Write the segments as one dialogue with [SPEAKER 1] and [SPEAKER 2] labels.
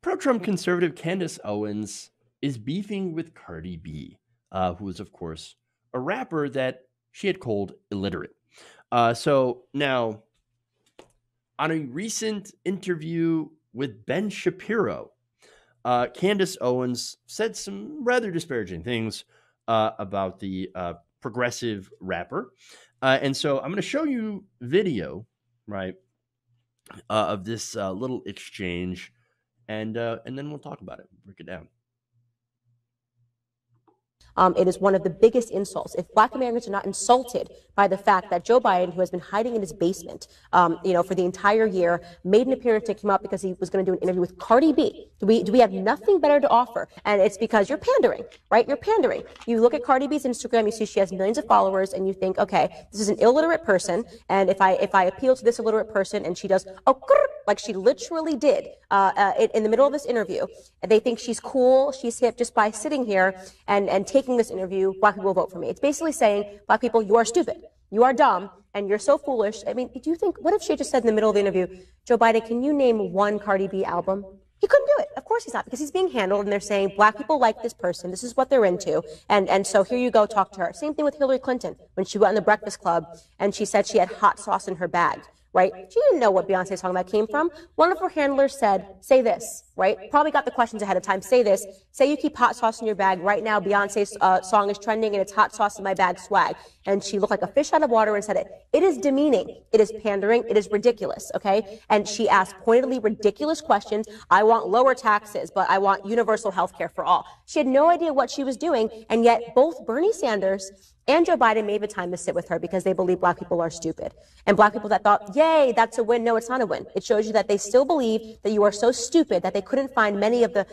[SPEAKER 1] Pro-Trump conservative Candace Owens is beefing with Cardi B, who is, of course, a rapper that she had called illiterate. So now, on a recent interview with Ben Shapiro, Candace Owens said some rather disparaging things about the progressive rapper. And so I'm going to show you video, right, of this little exchange, and then we'll talk about it, break it down.
[SPEAKER 2] It is one of the biggest insults. If Black Americans are not insulted by the fact that Joe Biden, who has been hiding in his basement, for the entire year, made an appearance to come out because he was going to do an interview with Cardi B. Do we have nothing better to offer? And it's because you're pandering, right? You're pandering. You look at Cardi B's Instagram, you see she has millions of followers, and you think, okay, this is an illiterate person, and if I appeal to this illiterate person, and she does like she literally did in the middle of this interview, and they think she's cool, she's hip just by sitting here and taking this interview, Black people will vote for me. It's basically saying, Black people, you are stupid, you are dumb, and you're so foolish. I mean, do you think, what if she just said in the middle of the interview, Joe Biden, can you name one Cardi B album? He couldn't do it. Of course he's not, because he's being handled, and they're saying, Black people like this person, this is what they're into, and so here you go, talk to her. Same thing with Hillary Clinton, when she went on the Breakfast Club, and she said she had hot sauce in her bag. Right? She didn't know what Beyonce's song that came from. One of her handlers said, say this, right? Probably got the questions ahead of time. Say this. Say you keep hot sauce in your bag. Right now, Beyonce's song is trending and it's hot sauce in my bag swag. And she looked like a fish out of water and said it. It is demeaning. It is pandering. It is ridiculous, okay? And she asked pointedly ridiculous questions. I want lower taxes, but I want universal health care for all. She had no idea what she was doing. And yet both Bernie Sanders and Joe Biden made the time to sit with her because they believe Black people are stupid. And Black people that thought, yay, that's a win. No, it's not a win. It shows you that they still believe that you are so stupid that they couldn't find many of the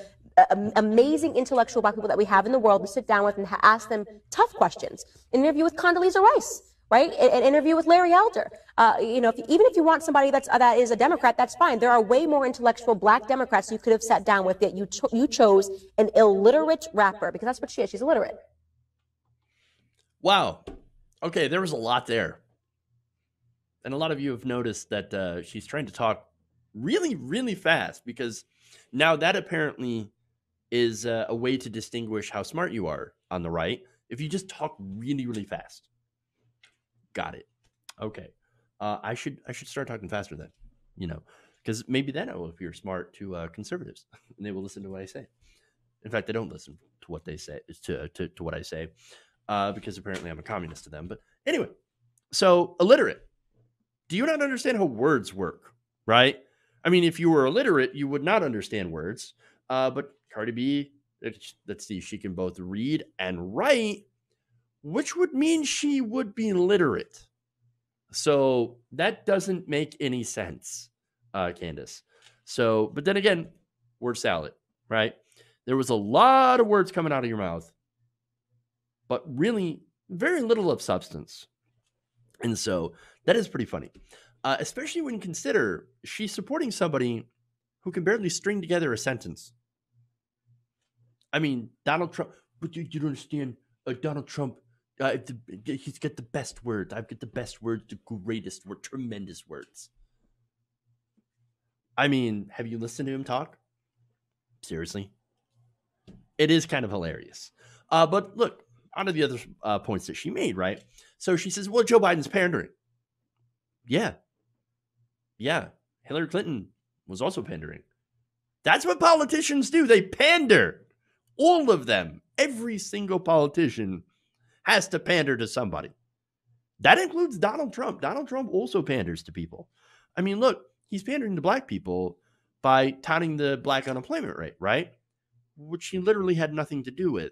[SPEAKER 2] amazing intellectual Black people that we have in the world to sit down with and ask them tough questions. An interview with Condoleezza Rice, right? An interview with Larry Elder. Even if you want somebody that is a Democrat, that's fine. There are way more intellectual Black Democrats you could have sat down with, yet you chose an illiterate rapper, because that's what she is. She's illiterate.
[SPEAKER 1] Wow. Okay, there was a lot there. And a lot of you have noticed that she's trying to talk really, really fast, because now that apparently is a way to distinguish how smart you are on the right. If you just talk really, really fast. Got it. Okay. I should start talking faster then, because maybe then I will appear smart to conservatives and they will listen to what I say. In fact, they don't listen to what they say, to what I say. Because apparently I'm a communist to them. But anyway, so illiterate. Do you not understand how words work, right? I mean, if you were illiterate, you would not understand words. But Cardi B, let's see, she can both read and write, which would mean she would be literate. So that doesn't make any sense, Candace. So, but then again, word salad, right? There was a lot of words coming out of your mouth, but really very little of substance. And so that is pretty funny, especially when you consider she's supporting somebody who can barely string together a sentence. I mean, Donald Trump, but you don't understand, Donald Trump, he's got the best words. I've got the best words, the greatest words, tremendous words. I mean, have you listened to him talk? Seriously? It is kind of hilarious. But look, on to the other points that she made, right? So she says, well, Joe Biden's pandering. Yeah. Hillary Clinton was also pandering. That's what politicians do. They pander. All of them. Every single politician has to pander to somebody. That includes Donald Trump. Donald Trump also panders to people. I mean, look, he's pandering to Black people by touting the Black unemployment rate, right? Which he literally had nothing to do with.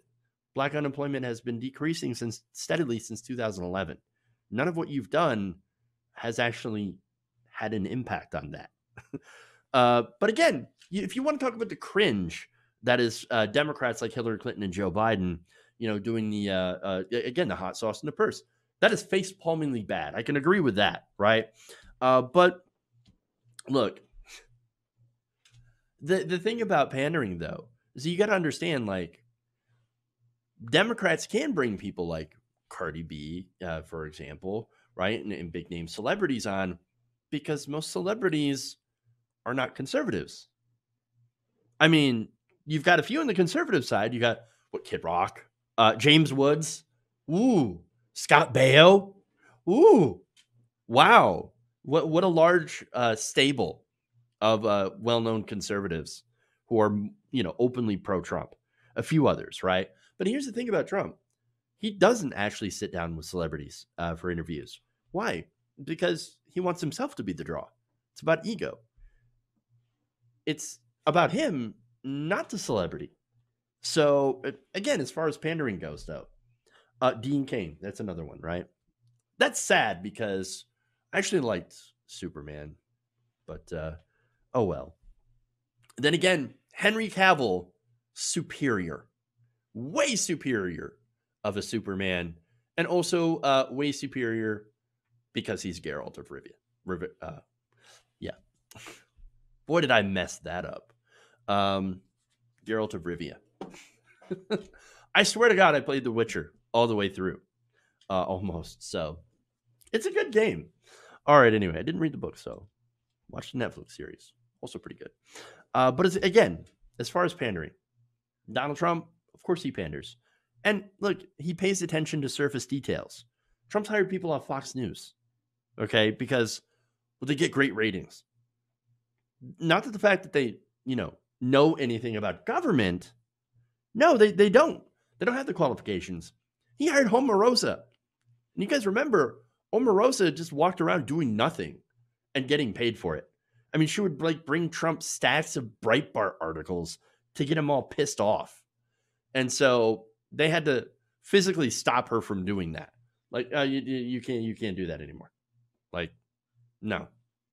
[SPEAKER 1] Black unemployment has been decreasing steadily since 2011. None of what you've done has actually had an impact on that. But again, if you want to talk about the cringe that is Democrats like Hillary Clinton and Joe Biden, doing the hot sauce in the purse, that is face-palmingly bad. I can agree with that, right? But look, the thing about pandering, though, is you got to understand, like, Democrats can bring people like Cardi B, for example, right, and big name celebrities on, because most celebrities are not conservatives. I mean, you've got a few on the conservative side. You got Kid Rock, James Woods, ooh, Scott Baio, ooh, wow, what a large stable of well-known conservatives who are openly pro-Trump. A few others, right? But here's the thing about Trump: he doesn't actually sit down with celebrities for interviews. Why? Because he wants himself to be the draw. It's about ego. It's about him, not the celebrity. So again, as far as pandering goes, though, Dean Cain, that's another one, right? That's sad because I actually liked Superman, but oh well. Then again, Henry Cavill, superior, way superior of a Superman, and also way superior because he's Geralt of Rivia. Yeah. Boy, did I mess that up. Geralt of Rivia. I swear to God, I played The Witcher all the way through, almost. So it's a good game. All right. Anyway, I didn't read the book, so watch the Netflix series. Also pretty good. But again, as far as pandering, Donald Trump, of course, he panders. And look, he pays attention to surface details. Trump's hired people on Fox News, okay, because they get great ratings. Not that the fact that they, know anything about government. No, they don't. They don't have the qualifications. He hired Omarosa. And you guys remember, Omarosa just walked around doing nothing and getting paid for it. I mean, she would bring Trump stacks of Breitbart articles to get him all pissed off. And so they had to physically stop her from doing that. Like, you can't do that anymore. Like, no.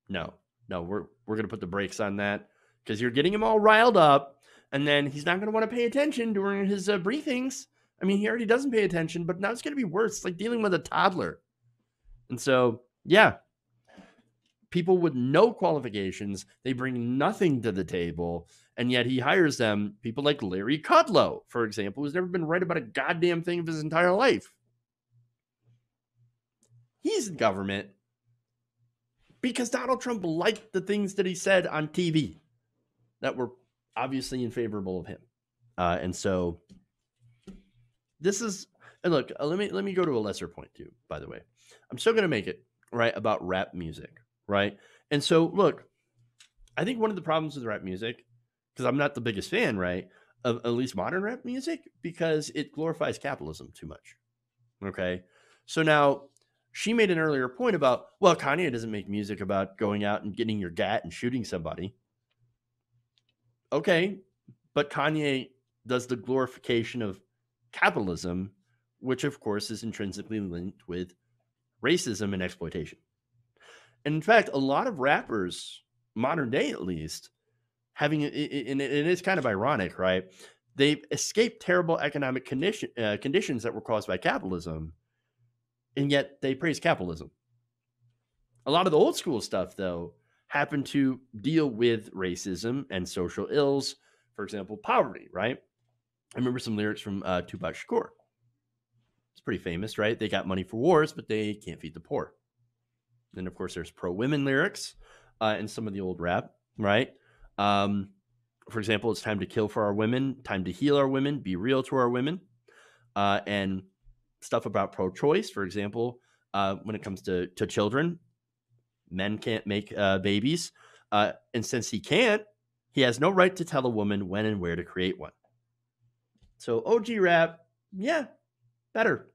[SPEAKER 1] We're going to put the brakes on that because you're getting him all riled up, and then he's not going to want to pay attention during his briefings. I mean, he already doesn't pay attention, but now it's going to be worse. It's like dealing with a toddler. And so, yeah, people with no qualifications, they bring nothing to the table, and yet he hires them. People like Larry Kudlow, for example, who's never been right about a goddamn thing of his entire life. He's in government because Donald Trump liked the things that he said on TV that were obviously unfavorable of him. And so this is, and look, let me go to a lesser point too, by the way. I'm still going to make it, right, about rap music, right? And so, look, I think one of the problems with rap music, because I'm not the biggest fan, right, of at least modern rap music, because it glorifies capitalism too much, okay? So now, she made an earlier point about, well, Kanye doesn't make music about going out and getting your gat and shooting somebody. Okay, but Kanye does the glorification of capitalism, which of course is intrinsically linked with racism and exploitation. And in fact, a lot of rappers, modern day at least, having and it is kind of ironic, right? They've escaped terrible economic conditions that were caused by capitalism, and yet they praise capitalism. A lot of the old school stuff, though, happened to deal with racism and social ills. For example, poverty, right? I remember some lyrics from Tupac Shakur. It's pretty famous, right? They got money for wars, but they can't feed the poor. Then, of course, there's pro-women lyrics in some of the old rap, right? For example, it's time to kill for our women, time to heal our women, be real to our women. And stuff about pro-choice, for example, when it comes to children, men can't make babies. And since he can't, he has no right to tell a woman when and where to create one. So OG rap, yeah, better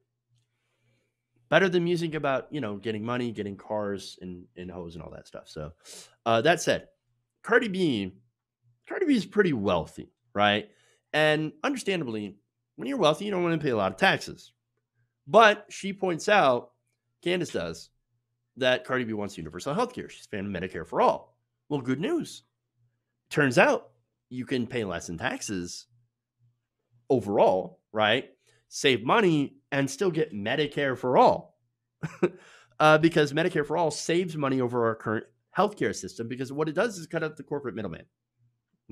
[SPEAKER 1] than music about, getting money, getting cars and hoes and all that stuff. So that said, Cardi B is pretty wealthy, right? And understandably, when you're wealthy, you don't want to pay a lot of taxes. But she points out, Candace does, that Cardi B wants universal health care. She's fan of Medicare for all. Well, good news. Turns out you can pay less in taxes overall, right? Save money and still get Medicare for all. Because Medicare for all saves money over our current healthcare system, because what it does is cut out the corporate middleman.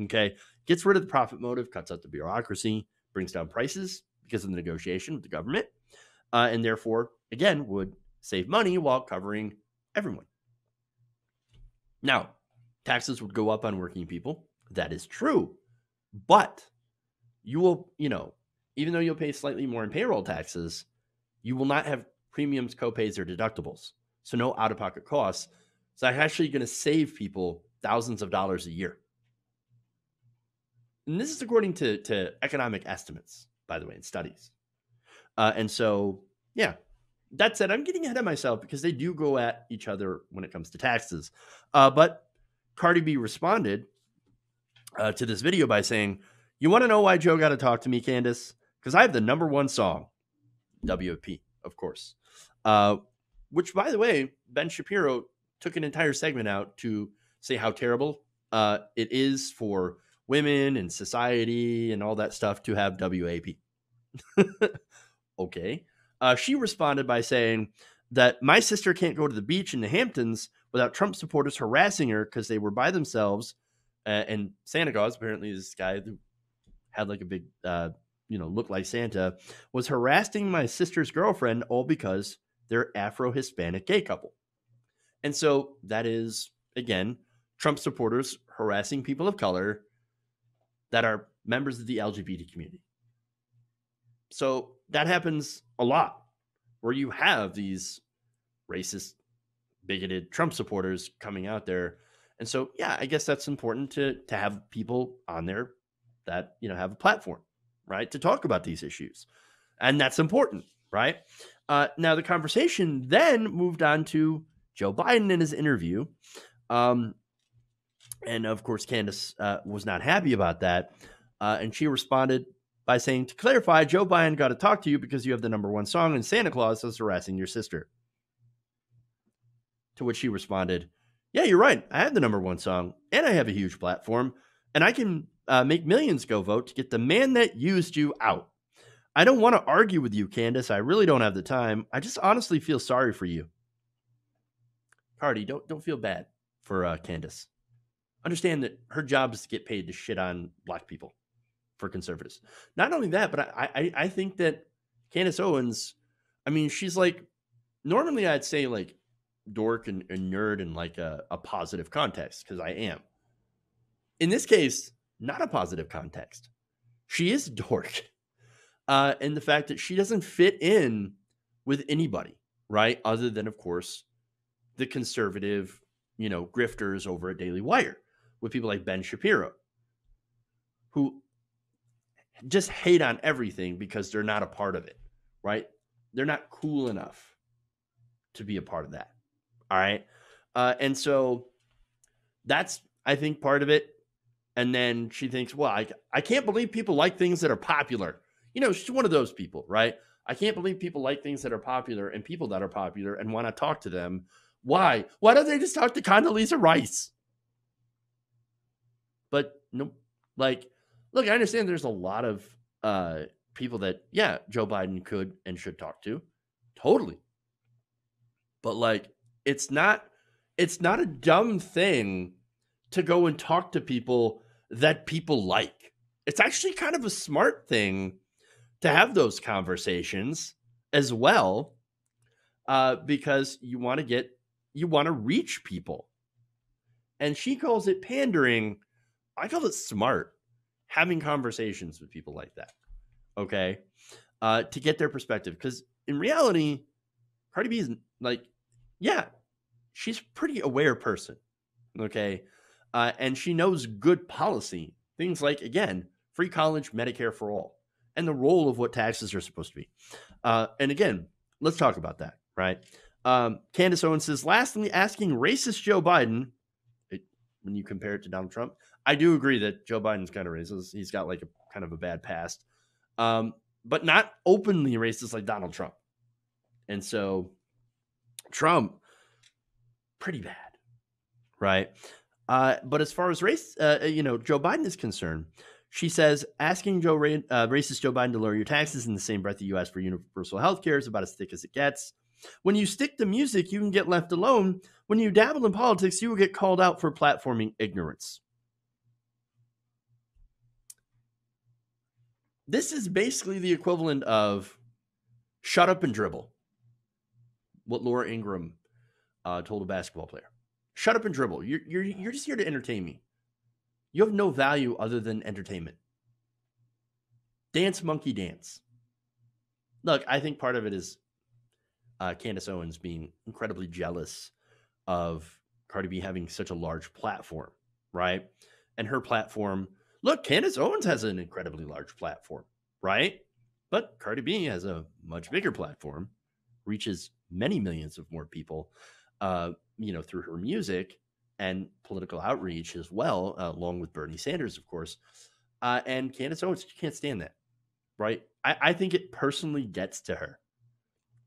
[SPEAKER 1] Okay? Gets rid of the profit motive, cuts out the bureaucracy, brings down prices because of the negotiation with the government, and therefore, again, would save money while covering everyone. Now, taxes would go up on working people. That is true. But you will, even though you'll pay slightly more in payroll taxes, you will not have premiums, copays, or deductibles. So no out-of-pocket costs. So that's actually going to save people thousands of dollars a year. And this is according to economic estimates, by the way, in studies. And so, yeah, that said, I'm getting ahead of myself because they do go at each other when it comes to taxes. But Cardi B responded to this video by saying, "You want to know why Joe got to talk to me, Candace? Because I have the #1 song, WP, of course." Which, by the way, Ben Shapiro took an entire segment out to say how terrible it is for women and society and all that stuff to have WAP. Okay. She responded by saying that my sister can't go to the beach in the Hamptons without Trump supporters harassing her because they were by themselves. And Santa Claus, apparently this guy who had like a big, look like Santa, was harassing my sister's girlfriend all because they're Afro-Hispanic gay couple. And so that is, again, Trump supporters harassing people of color that are members of the LGBT community. So that happens a lot where you have these racist, bigoted Trump supporters coming out there. And so, yeah, I guess that's important to have people on there that, have a platform, right, to talk about these issues. And that's important, right? Now, the conversation then moved on to Joe Biden in his interview. And, of course, Candace was not happy about that. And she responded by saying, "To clarify, Joe Biden got to talk to you because you have the #1 song and Santa Claus is harassing your sister." To which she responded, "Yeah, you're right. I have the #1 song and I have a huge platform and I can make millions go vote to get the man that used you out. I don't want to argue with you, Candace. I really don't have the time. I just honestly feel sorry for you." Cardi, don't feel bad for Candace. Understand that her job is to get paid to shit on black people for conservatives. Not only that, but I think that Candace Owens, I mean, she's like, normally I'd say like dork and nerd in like a positive context, because I am. In this case, not a positive context. She is a dork. And the fact that she doesn't fit in with anybody, right? Other than, of course, the conservative, grifters over at Daily Wire with people like Ben Shapiro, who just hate on everything because they're not a part of it, right? They're not cool enough to be a part of that. All right. And so that's, I think, part of it. And then she thinks, well, I can't believe people like things that are popular. She's one of those people, right? I can't believe people like things that are popular and people that are popular and want to talk to them. Why? Why don't they just talk to Condoleezza Rice? But no, like, look, I understand there's a lot of people that, yeah, Joe Biden could and should talk to. Totally. But like, it's not a dumb thing to go and talk to people that people like. It's actually kind of a smart thing to have those conversations as well, because you want to reach people. And she calls it pandering. I call it smart, having conversations with people like that. Okay. To get their perspective. Because in reality, Cardi B is like, yeah, she's a pretty aware person. Okay. And she knows good policy. Things like, again, free college, Medicare for all, and the role of what taxes are supposed to be. And again, let's talk about that, right? Candace Owens says, lastly, asking racist Joe Biden, when you compare it to Donald Trump, I do agree that Joe Biden's kind of racist. He's got like a kind of a bad past, but not openly racist like Donald Trump. And so Trump, pretty bad, right? But as far as race, Joe Biden is concerned, she says, asking racist Joe Biden to lower your taxes in the same breath that you ask for universal health care is about as thick as it gets. When you stick to music, you can get left alone. When you dabble in politics, you will get called out for platforming ignorance. This is basically the equivalent of shut up and dribble. What Laura Ingraham told a basketball player. Shut up and dribble. You're just here to entertain me. You have no value other than entertainment. Dance monkey dance. Look, I think part of it is Candace Owens being incredibly jealous of Cardi B having such a large platform, right? And her platform, look, Candace Owens has an incredibly large platform, right? But Cardi B has a much bigger platform, reaches many millions of more people, through her music and political outreach as well, along with Bernie Sanders, of course. And Candace Owens, you can't stand that, right? I think it personally gets to her.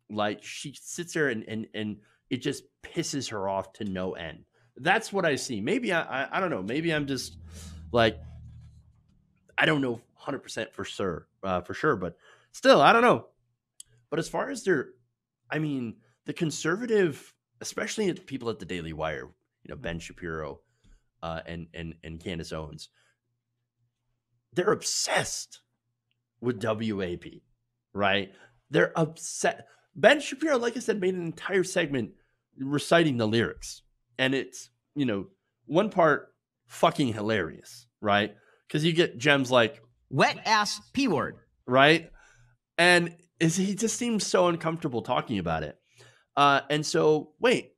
[SPEAKER 1] Like she sits there and it just pisses her off to no end. That's what I see. Maybe I don't know. Maybe I'm just like I don't know 100% for sure, but still I don't know. But as far as the conservative, especially people at the Daily Wire, Ben Shapiro, and Candace Owens, they're obsessed with WAP, right? They're upset. Ben Shapiro, like I said, made an entire segment reciting the lyrics. And it's, one part fucking hilarious, right? Because you get gems like
[SPEAKER 3] wet ass P word,
[SPEAKER 1] right? And he just seems so uncomfortable talking about it. And so, wait,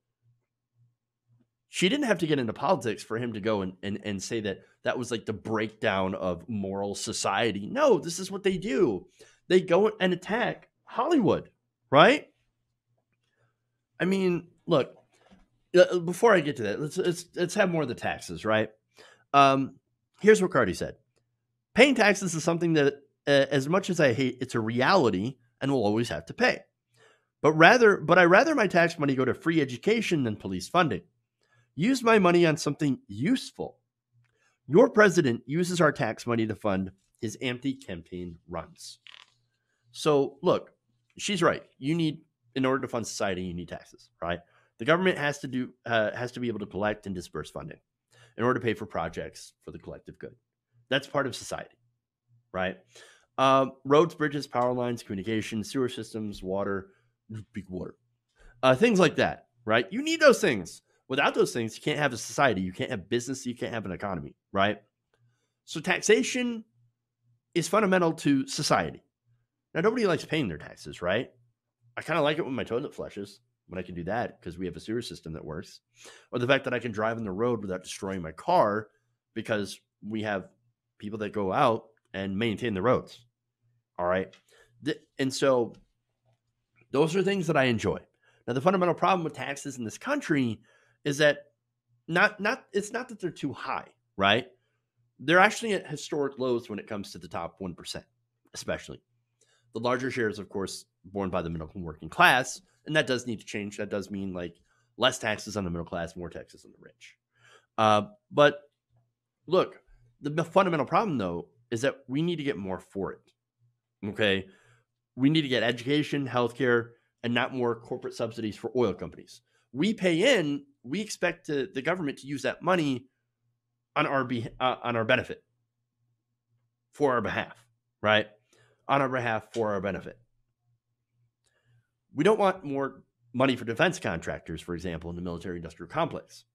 [SPEAKER 1] she didn't have to get into politics for him to go and say that was like the breakdown of moral society. No, this is what they do. They go and attack Hollywood, right? I mean, look, before I get to that, let's have more of the taxes, right? Here's what Cardi said. Paying taxes is something that, as much as I hate, it's a reality and will always have to pay. But I rather my tax money go to free education than police funding. Use my money on something useful. Your president uses our tax money to fund his empty campaign runs. So look, she's right. In order to fund society, you need taxes, right? The government has to be able to collect and disperse funding in order to pay for projects for the collective good. That's part of society, right? Roads, bridges, power lines, communication, sewer systems, water, big water, things like that, right? You need those things. Without those things, you can't have a society. You can't have business. You can't have an economy, right? So taxation is fundamental to society. Now, nobody likes paying their taxes, right? I kind of like it when my toilet flushes, when I can do that because we have a sewer system that works. Or the fact that I can drive on the road without destroying my car because we have people that go out and maintain the roads. All right. And so those are things that I enjoy. Now, the fundamental problem with taxes in this country is that it's not that they're too high, right? They're actually at historic lows when it comes to the top 1%, especially. The larger shares, of course, borne by the middle and working class, and that does need to change. That does mean like less taxes on the middle class, more taxes on the rich. But look, the fundamental problem, though, is that we need to get more for it, okay? We need to get education, healthcare, and not more corporate subsidies for oil companies. We pay in, we expect the government to use that money on our benefit, for our behalf, right? On our behalf, for our benefit. We don't want more money for defense contractors, for example, in the military-industrial complex.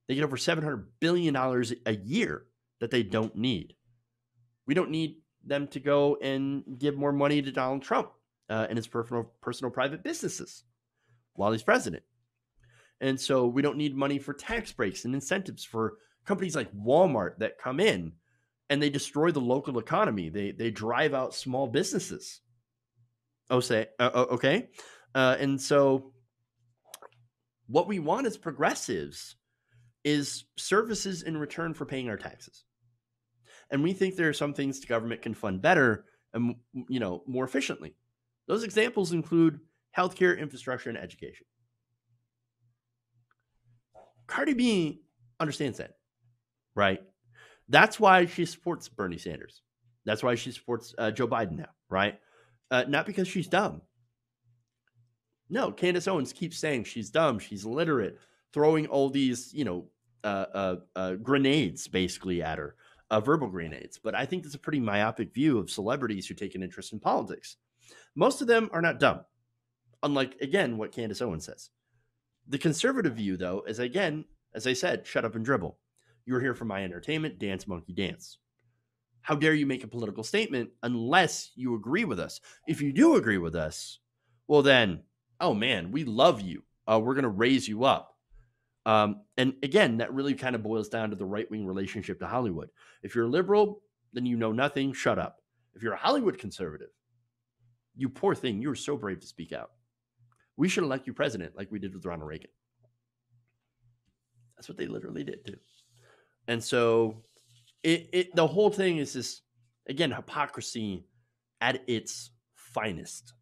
[SPEAKER 1] They get over $700 billion a year that they don't need. We don't need them to go and give more money to Donald Trump and his personal private businesses while he's president. And so we don't need money for tax breaks and incentives for companies like Walmart that come in and they destroy the local economy. They drive out small businesses. Okay. And so what we want as progressives is services in return for paying our taxes. And we think there are some things the government can fund better and, more efficiently. Those examples include healthcare, infrastructure, and education. Cardi B understands that, right? That's why she supports Bernie Sanders. That's why she supports Joe Biden now, right? Not because she's dumb. No, Candace Owens keeps saying she's dumb, she's illiterate, throwing all these, grenades basically at her, verbal grenades. But I think that's a pretty myopic view of celebrities who take an interest in politics. Most of them are not dumb, unlike, again, what Candace Owens says. The conservative view, though, is, again, as I said, shut up and dribble. You're here for my entertainment, dance, monkey, dance. how dare you make a political statement unless you agree with us? If you do agree with us, well then, oh man, we love you. We're going to raise you up. And again, that really kind of boils down to the right-wing relationship to Hollywood. If you're a liberal, then you know nothing, shut up. If you're a Hollywood conservative, you poor thing, you were so brave to speak out. We should elect you president like we did with Ronald Reagan. That's what they literally did too. And so the whole thing is this, again, hypocrisy at its finest.